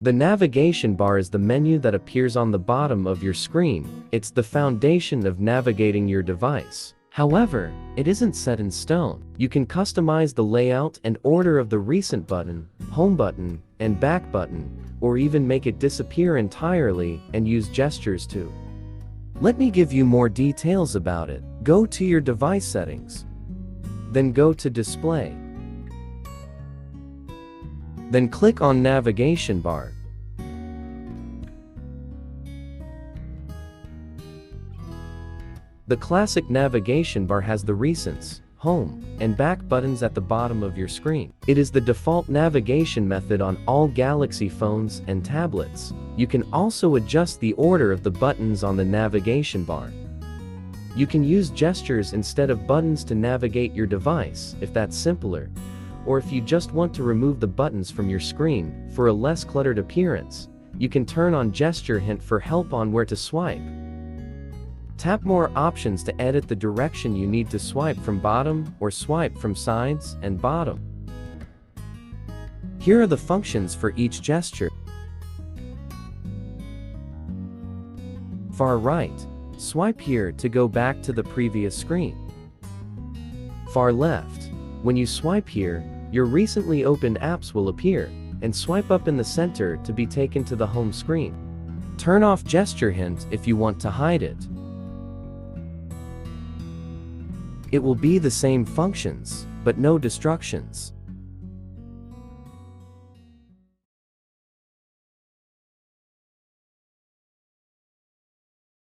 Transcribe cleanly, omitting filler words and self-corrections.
The navigation bar is the menu that appears on the bottom of your screen. It's the foundation of navigating your device. However, it isn't set in stone. You can customize the layout and order of the recent button, home button, and back button, or even make it disappear entirely and use gestures too. Let me give you more details about it. Go to your device settings. Then go to Display. Then click on Navigation Bar. The classic navigation bar has the recents, home, and back buttons at the bottom of your screen. It is the default navigation method on all Galaxy phones and tablets. You can also adjust the order of the buttons on the navigation bar. You can use gestures instead of buttons to navigate your device, if that's simpler, or if you just want to remove the buttons from your screen for a less cluttered appearance. You can turn on Gesture Hint for help on where to swipe. Tap more options to edit the direction you need to swipe from bottom or swipe from sides and bottom. Here are the functions for each gesture. Far right, swipe here to go back to the previous screen. Far left, when you swipe here, your recently opened apps will appear, and swipe up in the center to be taken to the home screen. Turn off Gesture Hint if you want to hide it. It will be the same functions, but no distractions.